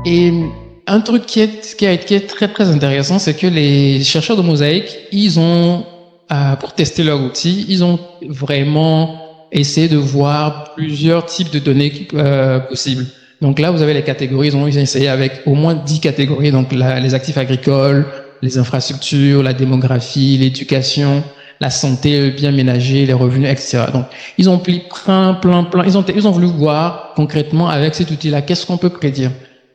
Et un truc qui est très très intéressant, c'est que les chercheurs de Mosaic, ils ont, pour tester leur outil, ils ont vraiment essayé de voir plusieurs types de données possibles. Donc là, vous avez les catégories, ils ont essayé avec au moins 10 catégories, donc les actifs agricoles, les infrastructures, la démographie, l'éducation, la santé, le bien ménager, les revenus, etc. Donc, ils ont pris plein, ils ont voulu voir concrètement avec cet outil-là, qu'est-ce qu'on peut prédire.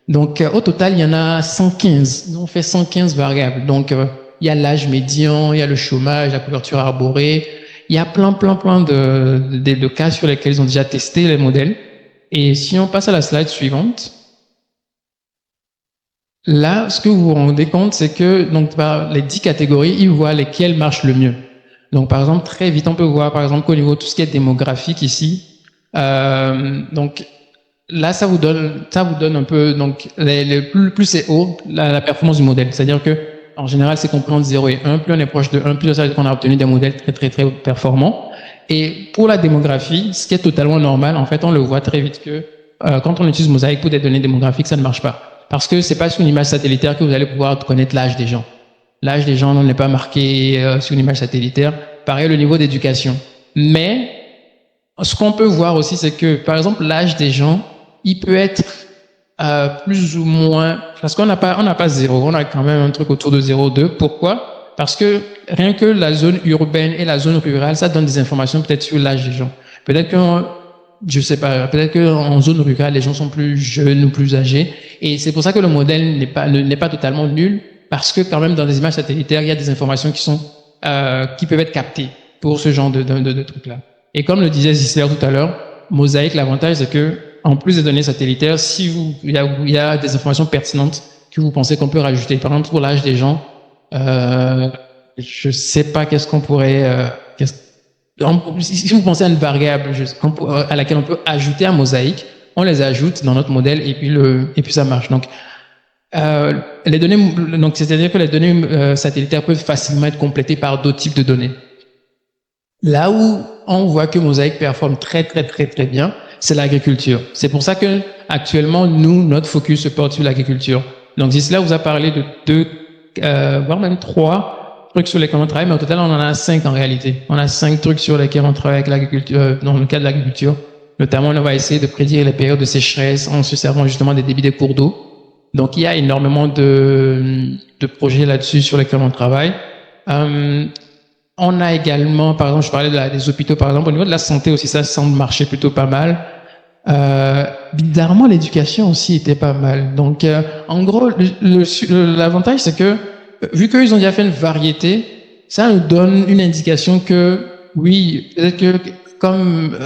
Donc, au total, il y en a 115. Ils ont fait 115 variables. Donc, il y a l'âge médian, il y a le chômage, la couverture arborée. Il y a plein de cas sur lesquels ils ont déjà testé les modèles. Et si on passe à la slide suivante, là, ce que vous vous rendez compte, c'est que donc, par les 10 catégories, ils voient lesquelles marchent le mieux. Donc, par exemple, très vite, on peut voir, par exemple, qu'au niveau de tout ce qui est démographique ici, donc, là, ça vous donne un peu, donc, plus c'est haut, la performance du modèle. C'est-à-dire que, en général, c'est compris entre 0 et 1. Plus on est proche de 1, plus ça veut dire qu'on a obtenu des modèles très performants. Et pour la démographie, ce qui est totalement normal, en fait, on le voit très vite que, quand on utilise Mosaic pour des données démographiques, ça ne marche pas. Parce que c'est pas sur une image satellitaire que vous allez pouvoir connaître l'âge des gens. L'âge des gens n'est pas marqué sur une image satellitaire. Pareil, le niveau d'éducation. Mais, ce qu'on peut voir aussi, c'est que, par exemple, l'âge des gens, il peut être plus ou moins, parce qu'on n'a pas 0, on a quand même un truc autour de 0,2. Pourquoi? Parce que rien que la zone urbaine et la zone rurale, ça donne des informations peut-être sur l'âge des gens. Peut-être que, je sais pas, peut-être qu'en zone rurale, les gens sont plus jeunes ou plus âgés. Et c'est pour ça que le modèle n'est pas totalement nul, parce que quand même dans des images satellitaires, il y a des informations qui peuvent être captées pour ce genre de trucs-là. Et comme le disait Zisler tout à l'heure, Mosaic, l'avantage, c'est que, en plus des données satellitaires, il y a des informations pertinentes que vous pensez qu'on peut rajouter. Par exemple, pour l'âge des gens, je sais pas qu'est-ce qu'on pourrait, si vous pensez à une variable à laquelle on peut ajouter un Mosaic, on les ajoute dans notre modèle et puis ça marche. Donc, les données, donc c'est-à-dire que les données satellitaires peuvent facilement être complétées par d'autres types de données. Là où on voit que Mosaic performe très bien, c'est l'agriculture. C'est pour ça que actuellement, notre focus se porte sur l'agriculture. Donc, Zisler vous a parlé de 2, voire même 3 trucs sur lesquels on travaille, mais au total, on en a 5 en réalité. On a 5 trucs sur lesquels on travaille avec l'agriculture, dans le cas de l'agriculture. Notamment, on va essayer de prédire les périodes de sécheresse en se servant justement des débits des cours d'eau. Donc, il y a énormément de projets là-dessus sur lesquels on travaille. On a également, par exemple, je parlais des hôpitaux, par exemple, au niveau de la santé aussi, ça semble marcher plutôt pas mal. Bizarrement, l'éducation aussi était pas mal. Donc, en gros, l'avantage, c'est que, vu qu'ils ont déjà fait une variété, ça nous donne une indication que, oui, peut-être que, comme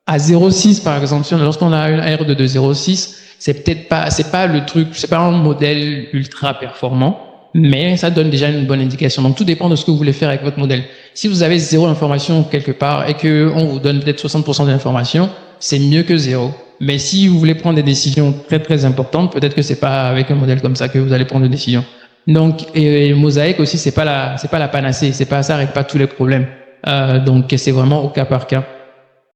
à 0,6, par exemple, lorsqu'on a une R de 0,6, c'est pas le truc, c'est pas un modèle ultra performant, mais ça donne déjà une bonne indication. Donc, tout dépend de ce que vous voulez faire avec votre modèle. Si vous avez 0 information quelque part et que on vous donne peut-être 60% de l'information, c'est mieux que 0. Mais si vous voulez prendre des décisions très importantes, peut-être que c'est pas avec un modèle comme ça que vous allez prendre des décisions. Donc, et Mosaic aussi, c'est pas la panacée. Ça règle pas tous les problèmes. Donc, c'est vraiment au cas par cas.